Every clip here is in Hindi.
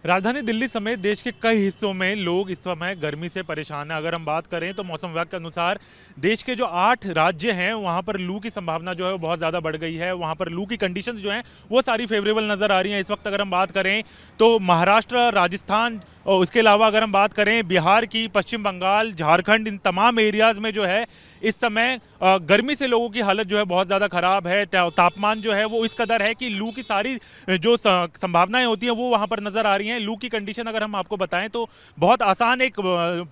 राजधानी दिल्ली समेत देश के कई हिस्सों में लोग इस समय गर्मी से परेशान हैं। अगर हम बात करें तो मौसम विभाग के अनुसार देश के जो 8 राज्य हैं वहां पर लू की संभावना जो है वो बहुत ज़्यादा बढ़ गई है। वहां पर लू की कंडीशंस जो हैं वो सारी फेवरेबल नज़र आ रही हैं। इस वक्त अगर हम बात करें तो महाराष्ट्र, राजस्थान और उसके अलावा अगर हम बात करें बिहार की, पश्चिम बंगाल, झारखंड, इन तमाम एरियाज़ में जो है इस समय गर्मी से लोगों की हालत जो है बहुत ज़्यादा ख़राब है। तापमान जो है वो इस कदर है कि लू की सारी जो संभावनाएं होती हैं वो वहाँ पर नज़र आ रही हैं। लू की कंडीशन अगर हम आपको बताएं तो बहुत आसान एक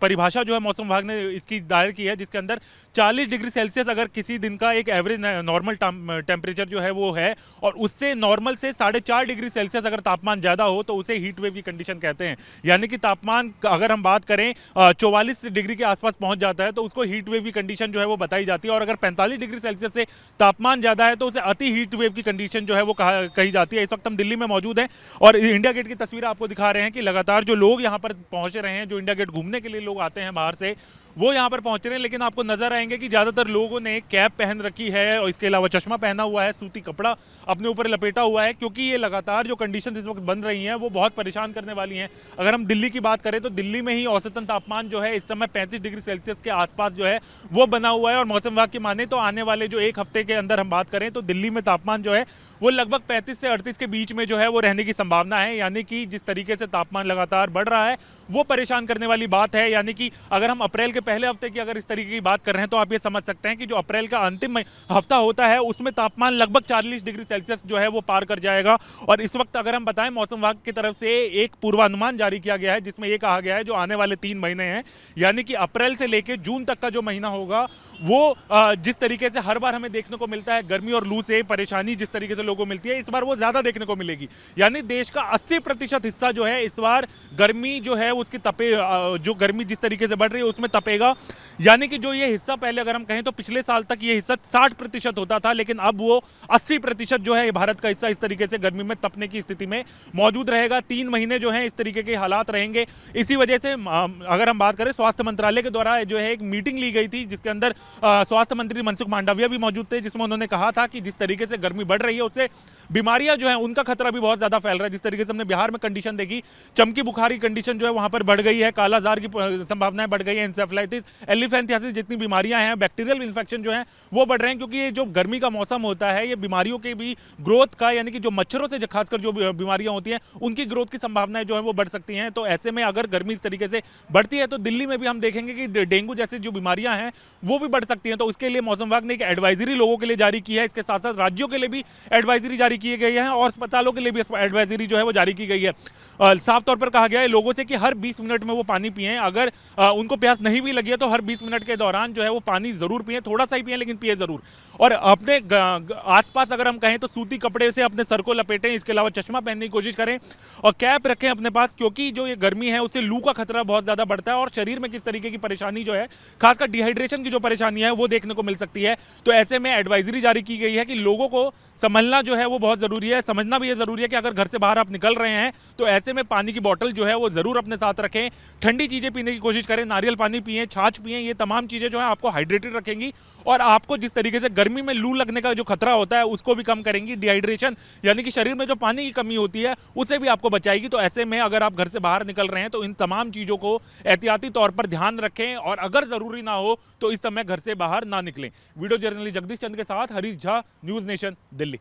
परिभाषा जो है मौसम विभाग ने इसकी दायर की है, जिसके अंदर 40 डिग्री सेल्सियस अगर किसी दिन का एक एवरेज नॉर्मल टेम्परेचर जो है वो है, और उससे नॉर्मल से 4.5 डिग्री सेल्सियस अगर तापमान ज़्यादा हो तो उसे हीट वेव की कंडीशन कहते हैं। यानी कि तापमान अगर हम बात करें 44 डिग्री के आसपास पहुंच जाता है तो उसको हीट वेव की कंडीशन जो है वो बताई जाती है, और अगर 45 डिग्री सेल्सियस से तापमान ज़्यादा है तो उसे अति हीट वेव की कंडीशन जो है वो कही जाती है। इस वक्त हम दिल्ली में मौजूद हैं और इंडिया गेट की तस्वीर आपको दिखा रहे हैं कि लगातार जो लोग यहाँ पर पहुंच रहे हैं, जो इंडिया गेट घूमने के लिए लोग आते हैं बाहर से, वो यहाँ पर पहुंच रहे हैं। लेकिन आपको नजर आएंगे कि ज़्यादातर लोगों ने कैप पहन रखी है और इसके अलावा चश्मा पहना हुआ है, सूती कपड़ा अपने ऊपर लपेटा हुआ है, क्योंकि ये लगातार जो कंडीशन इस वक्त बन रही हैं वो बहुत परेशान करने वाली हैं। अगर हम दिल्ली की बात करें तो दिल्ली में ही औसतन तापमान जो है इस समय 35 डिग्री सेल्सियस के आसपास जो है वो बना हुआ है, और मौसम विभाग की माने तो आने वाले जो एक हफ्ते के अंदर हम बात करें तो दिल्ली में तापमान जो है वो लगभग 35 से 38 के बीच में जो है वो रहने की संभावना है। यानी कि जिस तरीके से तापमान लगातार बढ़ रहा है वो परेशान करने वाली बात है। यानी कि अगर हम अप्रैल के पहले हफ्ते की अगर इस तरीके की बात कर रहे हैं तो आप ये समझ सकते हैं कि जो अप्रैल का अंतिम हफ्ता होता है उसमें तापमान लगभग 40 डिग्री सेल्सियस जो है वो पार कर जाएगा। और इस वक्त अगर हम बताएं मौसम विभाग की तरफ से एक पूर्वानुमान जारी किया गया है, जिसमें यह कहा गया है जो आने वाले 3 महीने हैं, यानी कि अप्रैल से लेकर जून तक का जो महीना होगा वो जिस तरीके से हर बार हमें देखने को मिलता है गर्मी और लू से परेशानी जिस तरीके से लोगों को मिलती है, इस बार वो ज्यादा देखने को मिलेगी। यानी देश का 80% हिस्सा जो है इस बार गर्मी जो है उसकी जो गर्मी जिस तरीके से बढ़ रही है उसमें तपेगा। यानी कि जो ये हिस्सा पहले अगर हम कहें तो पिछले साल तक ये हिस्सा 60% होता था, लेकिन अब वो 80% जो है भारत का हिस्सा इस तरीके से गर्मी में तपने की स्थिति में मौजूद रहेगा। 3 महीने जो है इस तरीके के हालात रहेंगे। इसी वजह से अगर हम बात करें स्वास्थ्य मंत्रालय के द्वारा जो है एक मीटिंग ली गई थी, जिसके अंदर स्वास्थ्य मंत्री मनसुख मांडविया भी मौजूद थे, जिसमें उन्होंने कहा था कि जिस तरीके से गर्मी बढ़ रही है उससे बीमारियां जो है उनका खतरा भी बहुत ज्यादा फैल रहा है। जिस तरीके से हमने बिहार में कंडीशन देखी, चमकी बुखारी कंडीशन जो है वहां पर बढ़ गई है, कालाजार की संभावनाएं बढ़ गई है, इंसेफ्लाइटिस, एलिफेंथियासिस जितनी बीमारियां हैं, बैक्टीरियल इन्फेक्शन जो है वो बढ़ रहे हैं, क्योंकि ये जो गर्मी का मौसम होता है ये बीमारियों के भी ग्रोथ का, यानी कि जो मच्छरों से खासकर जो बीमारियां होती हैं उनकी ग्रोथ की संभावनाएं जो है वो बढ़ सकती हैं। तो ऐसे में अगर गर्मी इस तरीके से बढ़ती है तो दिल्ली में भी हम देखेंगे कि डेंगू जैसी जो बीमारियां हैं वो भी बढ़ सकती हैं। तो उसके लिए मौसम विभाग ने एक एडवाइजरी लोगों के लिए जारी की है। इसके साथ साथ राज्यों के लिए भी एडवाइजरी जारी की गई है और अस्पतालों के लिए भी एडवाइजरी जो है वो जारी की गई है। साफ तौर पर कहा गया है लोगों से कि हर 20 मिनट में वो पानी पिएं। अगर उनको प्यास नहीं भी लगी है तो हर 20 मिनट के दौरान जो है वो पानी जरूर पिएं, थोड़ा सा ही पिएं लेकिन पिए जरूर। और अपने आसपास अगर हम कहें तो सूती कपड़े से अपने सर को लपेटें, इसके अलावा चश्मा पहनने की कोशिश करें और कैप रखें अपने पास, क्योंकि जो ये गर्मी है उससे लू का खतरा बहुत ज्यादा बढ़ता है और शरीर में किस तरीके की परेशानी जो है, खासकर डिहाइड्रेशन की जो परेशानी है वो देखने को मिल सकती है। तो ऐसे में एडवाइजरी जारी की गई है कि लोगों को संभलना जो है वो बहुत जरूरी है। समझना भी ये जरूरी है कि अगर घर से बाहर आप निकल रहे हैं तो ऐसे में पानी की बोतल जो है वो जरूर अपने साथ रखें, ठंडी चीजें पीने की कोशिश करें, नारियल पानी पिएं, छाछ पिएं। ये तमाम चीजें जो है आपको हाइड्रेटेड रखेंगी और आपको जिस तरीके से गर्मी में लू लगने का जो खतरा होता है उसको भी कम करेंगी। डिहाइड्रेशन यानी कि शरीर में जो पानी की कमी होती है उसे भी आपको बचाएगी। तो ऐसे में अगर आप घर से बाहर निकल रहे हैं तो इन तमाम चीजों को एहतियाती तौर पर ध्यान रखें और अगर जरूरी ना हो तो इस समय घर से बाहर ना निकलें। वीडियो जर्नलिस्ट जगदीश चंद के साथ हरीश झा, न्यूज नेशन, दिल्ली।